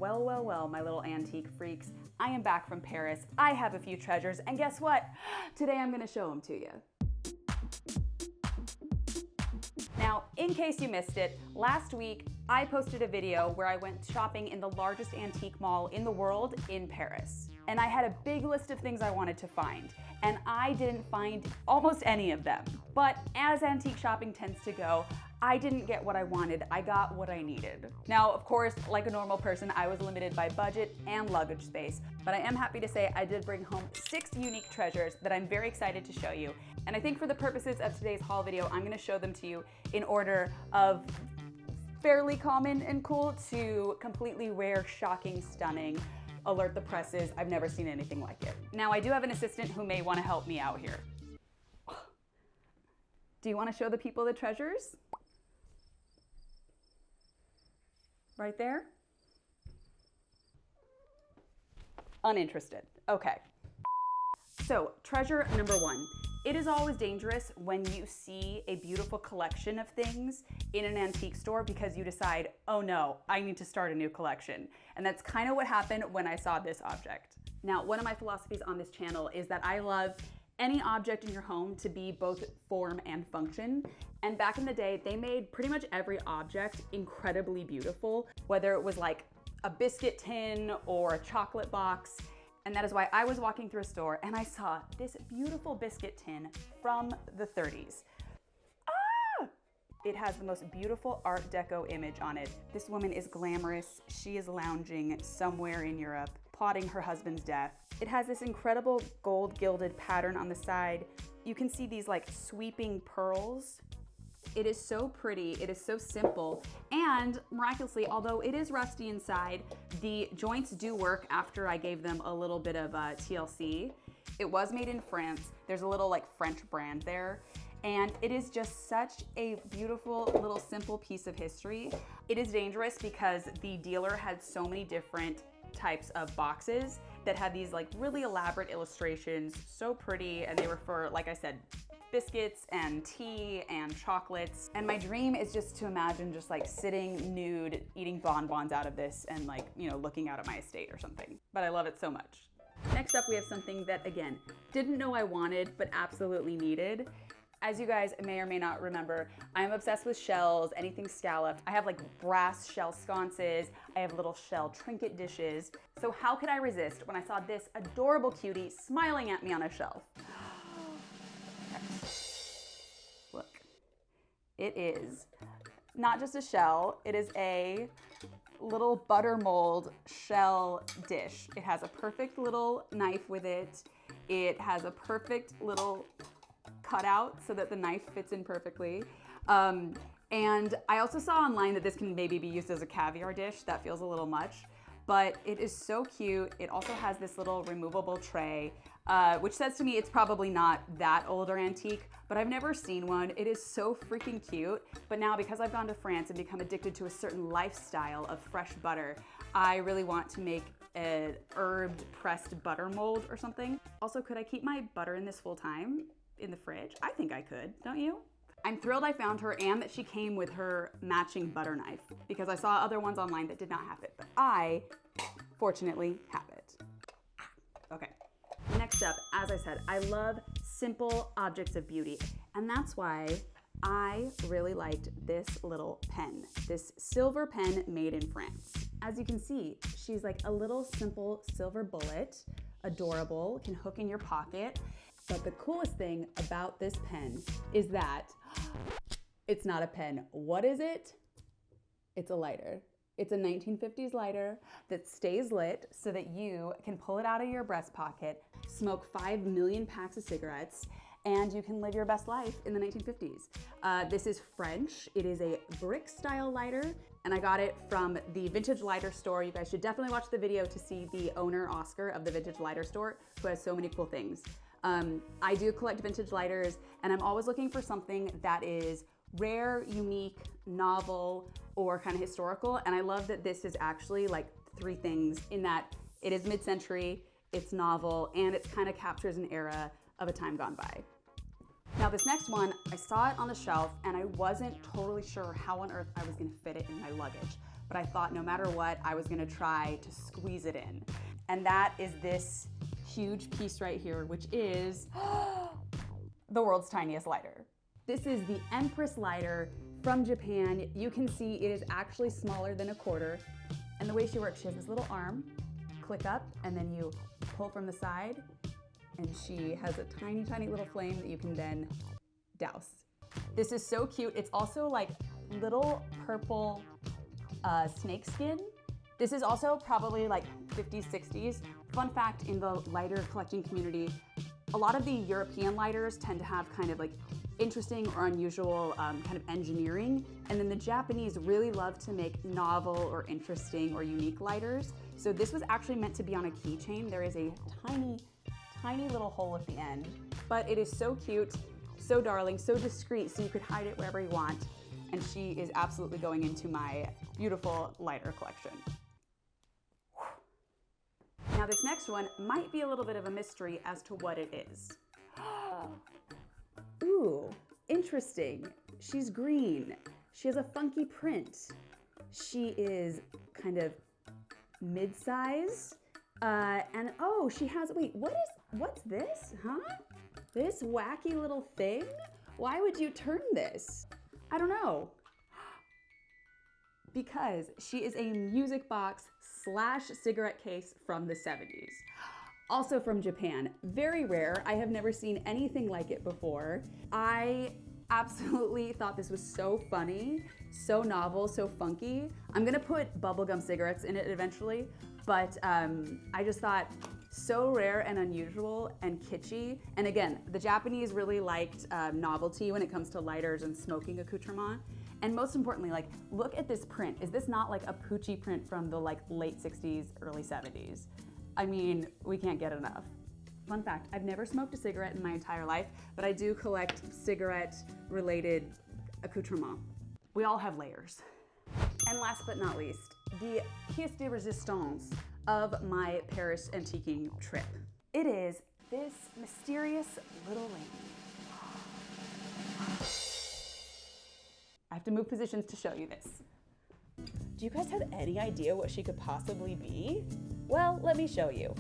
Well, well, well, my little antique freaks. I am back from Paris. I have a few treasures, and guess what? Today I'm gonna show them to you. Now, in case you missed it, last week I posted a video where I went shopping in the largest antique mall in the world in Paris. And I had a big list of things I wanted to find, and I didn't find almost any of them. But as antique shopping tends to go, I didn't get what I wanted, I got what I needed. Now, of course, like a normal person, I was limited by budget and luggage space, but I am happy to say I did bring home 6 unique treasures that I'm very excited to show you. And I think for the purposes of today's haul video, I'm gonna show them to you in order of fairly common and cool to completely rare, shocking, stunning. Alert the presses, I've never seen anything like it. Now, I do have an assistant who may wanna help me out here. Do you wanna show the people the treasures? Right there? Uninterested, okay. So, treasure number 1. It is always dangerous when you see a beautiful collection of things in an antique store because you decide, oh no, I need to start a new collection. And that's kind of what happened when I saw this object. Now, one of my philosophies on this channel is that I love any object in your home to be both form and function. And back in the day, they made pretty much every object incredibly beautiful, whether it was like a biscuit tin or a chocolate box. And that is why I was walking through a store and I saw this beautiful biscuit tin from the 30s. Ah! It has the most beautiful Art Deco image on it. This woman is glamorous. She is lounging somewhere in Europe, plotting her husband's death. It has this incredible gold gilded pattern on the side. You can see these like sweeping pearls. It is so pretty, it is so simple, and miraculously, although it is rusty inside, the joints do work after I gave them a little bit of TLC. It was made in France. There's a little like French brand there, and it is just such a beautiful little simple piece of history. It is dangerous because the dealer had so many different types of boxes that had these like really elaborate illustrations, so pretty, and they were for, like I said, biscuits and tea and chocolates. And my dream is just to imagine just like sitting nude, eating bonbons out of this and like, you know, looking out at my estate or something. But I love it so much. Next up, we have something that, again, didn't know I wanted, but absolutely needed. As you guys may or may not remember, I am obsessed with shells, anything scalloped. I have like brass shell sconces. I have little shell trinket dishes. So how could I resist when I saw this adorable cutie smiling at me on a shelf? Look, it is not just a shell, it is a little butter mold shell dish. It has a perfect little knife with it. It has a perfect little cutout so that the knife fits in perfectly. And I also saw online that this can maybe be used as a caviar dish. That feels a little much, but it is so cute. It also has this little removable tray, which says to me it's probably not that old or antique, but I've never seen one. It is so freaking cute. But now, because I've gone to France and become addicted to a certain lifestyle of fresh butter, I really want to make an herbed pressed butter mold or something. Also, could I keep my butter in this full time in the fridge? I think I could, don't you? I'm thrilled I found her and that she came with her matching butter knife because I saw other ones online that did not have it, but I, fortunately, have it. Okay. Next up, as I said, I love simple objects of beauty, and that's why I really liked this little pen, this silver pen made in France. As you can see, she's like a little simple silver bullet, adorable, can hook in your pocket. But the coolest thing about this pen is that it's not a pen. What is it? It's a lighter. It's a 1950s lighter that stays lit so that you can pull it out of your breast pocket, smoke 5 million packs of cigarettes, and you can live your best life in the 1950s. This is French. It is a brick style lighter, and I got it from the Vintage Lighter store. You guys should definitely watch the video to see the owner, Oscar, of the Vintage Lighter store, who has so many cool things. I do collect vintage lighters, and I'm always looking for something that is rare, unique, novel, or kind of historical. And I love that this is actually like 3 things in that it is mid-century, it's novel, and it kind of captures an era of a time gone by. Now this next one, I saw it on the shelf and I wasn't totally sure how on earth I was gonna fit it in my luggage. but I thought no matter what, I was gonna try to squeeze it in. And that is this huge piece right here, which is the world's tiniest lighter. This is the Empress Lighter from Japan. You can see it is actually smaller than a quarter. And the way she works, she has this little arm, click up, and then you pull from the side, and she has a tiny, tiny little flame that you can then douse. This is so cute. It's also like little purple snake skin. This is also probably like 50s, 60s. Fun fact, in the lighter collecting community, a lot of the European lighters tend to have kind of like interesting or unusual kind of engineering. And then the Japanese really love to make novel or interesting or unique lighters. So this was actually meant to be on a keychain. There is a tiny, tiny little hole at the end, but it is so cute, so darling, so discreet, so you could hide it wherever you want. And she is absolutely going into my beautiful lighter collection. Now this next one might be a little bit of a mystery as to what it is. Ooh, interesting. She's green. She has a funky print. She is kind of mid-size. And oh, she has, wait, what's this, huh? This wacky little thing? Why would you turn this? I don't know. Because she is a music box / cigarette case from the 70s. Also from Japan. Very rare. I have never seen anything like it before. I absolutely thought this was so funny, so novel, so funky. I'm gonna put bubblegum cigarettes in it eventually, but I just thought so rare and unusual and kitschy. And again, the Japanese really liked novelty when it comes to lighters and smoking accoutrement. And most importantly, like, look at this print. Is this not like a Poochie print from the like late 60s, early 70s? I mean, we can't get enough. Fun fact, I've never smoked a cigarette in my entire life, but I do collect cigarette-related accoutrement. We all have layers. And last but not least, the pièce de résistance of my Paris antiquing trip. It is this mysterious little lady. I have to move positions to show you this. Do you guys have any idea what she could possibly be? Well, let me show you.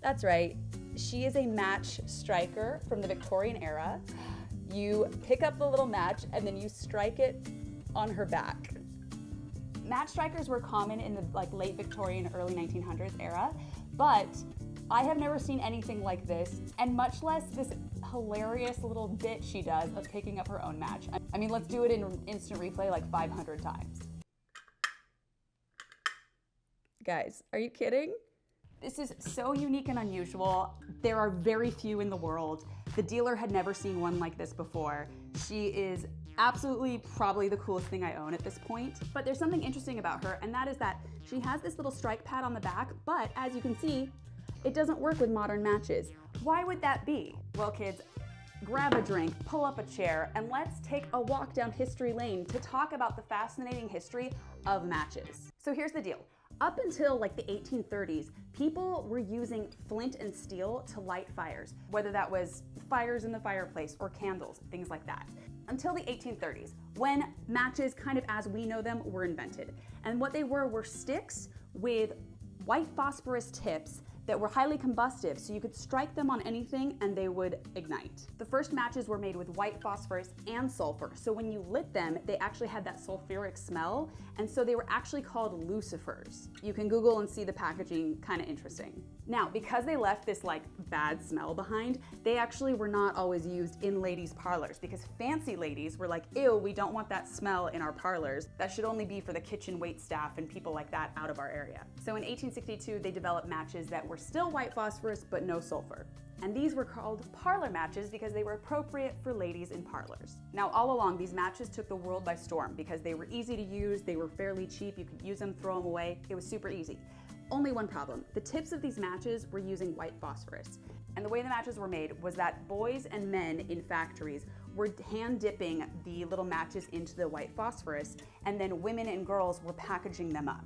That's right, she is a match striker from the Victorian era. You pick up the little match and then you strike it on her back. Match strikers were common in the like late Victorian, early 1900s era, but I have never seen anything like this, and much less this hilarious little bit she does of picking up her own match. I mean, let's do it in instant replay like 500 times. Guys, are you kidding? This is so unique and unusual. There are very few in the world. The dealer had never seen one like this before. She is absolutely probably the coolest thing I own at this point. But there's something interesting about her, and that is that she has this little strike pad on the back, but as you can see, it doesn't work with modern matches. Why would that be? Well, kids, grab a drink, pull up a chair, and let's take a walk down history lane to talk about the fascinating history of matches. So here's the deal. Up until like the 1830s, people were using flint and steel to light fires, whether that was fires in the fireplace or candles, things like that. Until the 1830s, when matches, kind of as we know them, were invented. And what they were sticks with white phosphorus tips that were highly combustive, so you could strike them on anything and they would ignite. The first matches were made with white phosphorus and sulfur, so when you lit them, they actually had that sulfuric smell, and so they were actually called lucifers. You can Google and see the packaging, kind of interesting. Now, because they left this like bad smell behind, they actually were not always used in ladies' parlors, because fancy ladies were like, ew, we don't want that smell in our parlors. That should only be for the kitchen wait staff and people like that out of our area. So in 1862, they developed matches that were still white phosphorus, but no sulfur. And these were called parlor matches because they were appropriate for ladies in parlors. Now, all along, these matches took the world by storm because they were easy to use, they were fairly cheap, you could use them, throw them away, it was super easy. Only one problem, the tips of these matches were using white phosphorus. And the way the matches were made was that boys and men in factories were hand dipping the little matches into the white phosphorus, and then women and girls were packaging them up.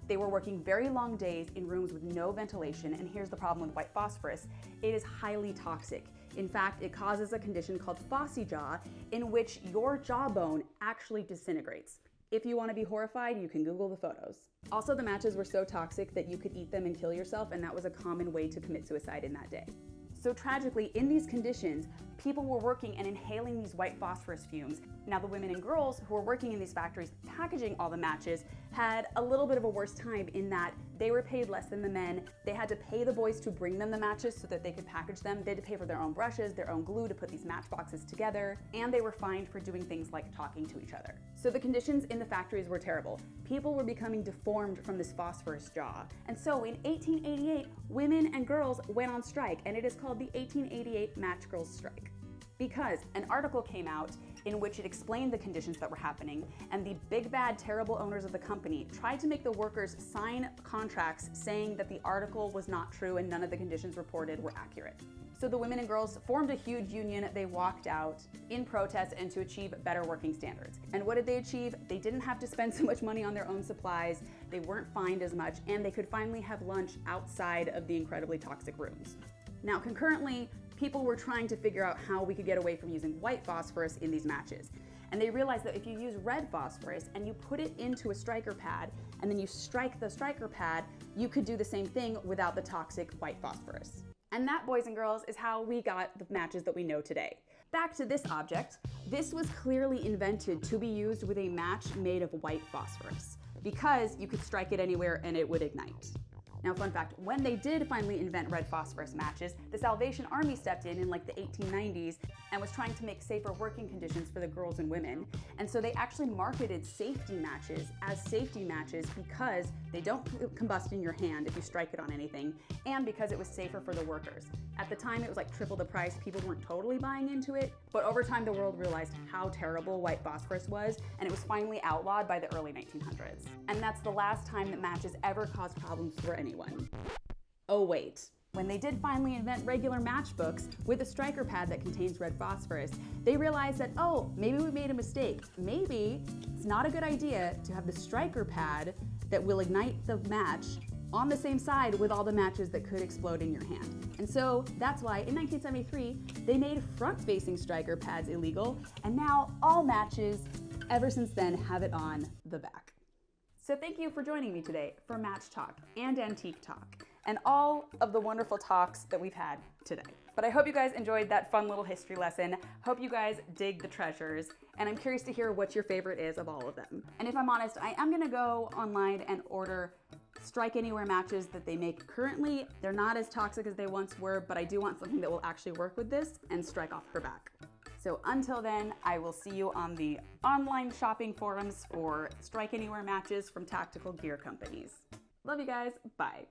They were working very long days in rooms with no ventilation, and here's the problem with white phosphorus. It is highly toxic. In fact, it causes a condition called phossy jaw, in which your jawbone actually disintegrates. If you want to be horrified, you can Google the photos. Also, the matches were so toxic that you could eat them and kill yourself, and that was a common way to commit suicide in that day. So tragically, in these conditions, people were working and inhaling these white phosphorus fumes. Now, the women and girls who were working in these factories packaging all the matches had a little bit of a worse time in that they were paid less than the men. They had to pay the boys to bring them the matches so that they could package them. They had to pay for their own brushes, their own glue to put these matchboxes together, and they were fined for doing things like talking to each other. So the conditions in the factories were terrible. People were becoming deformed from this phosphorus jaw. And so in 1888, women and girls went on strike, and it is called the 1888 Match Girls Strike, because an article came out in which it explained the conditions that were happening, and the big bad terrible owners of the company tried to make the workers sign contracts saying that the article was not true and none of the conditions reported were accurate. So the women and girls formed a huge union. They walked out in protest and to achieve better working standards. And what did they achieve? They didn't have to spend so much money on their own supplies, they weren't fined as much, and they could finally have lunch outside of the incredibly toxic rooms. Now, concurrently, people were trying to figure out how we could get away from using white phosphorus in these matches. And they realized that if you use red phosphorus and you put it into a striker pad and then you strike the striker pad, you could do the same thing without the toxic white phosphorus. And that, boys and girls, is how we got the matches that we know today. Back to this object. This was clearly invented to be used with a match made of white phosphorus because you could strike it anywhere and it would ignite. Now, fun fact, when they did finally invent red phosphorus matches, the Salvation Army stepped in like the 1890s and was trying to make safer working conditions for the girls and women. And so they actually marketed safety matches as safety matches because they don't combust in your hand if you strike it on anything, and because it was safer for the workers. At the time, it was like triple the price. People weren't totally buying into it, but over time, the world realized how terrible white phosphorus was, and it was finally outlawed by the early 1900s. And that's the last time that matches ever caused problems for anyone. Oh wait, when they did finally invent regular matchbooks with a striker pad that contains red phosphorus, they realized that, oh, maybe we made a mistake. Maybe it's not a good idea to have the striker pad that will ignite the match on the same side with all the matches that could explode in your hand. And so that's why in 1973, they made front-facing striker pads illegal, and now all matches ever since then have it on the back. So thank you for joining me today for Match Talk and Antique Talk and all of the wonderful talks that we've had today. But I hope you guys enjoyed that fun little history lesson. Hope you guys dig the treasures, and I'm curious to hear what your favorite is of all of them. And if I'm honest, I am gonna go online and order Strike Anywhere matches that they make currently. They're not as toxic as they once were, but I do want something that will actually work with this and strike off her back. So until then, I will see you on the online shopping forums for Strike Anywhere matches from tactical gear companies. Love you guys, bye.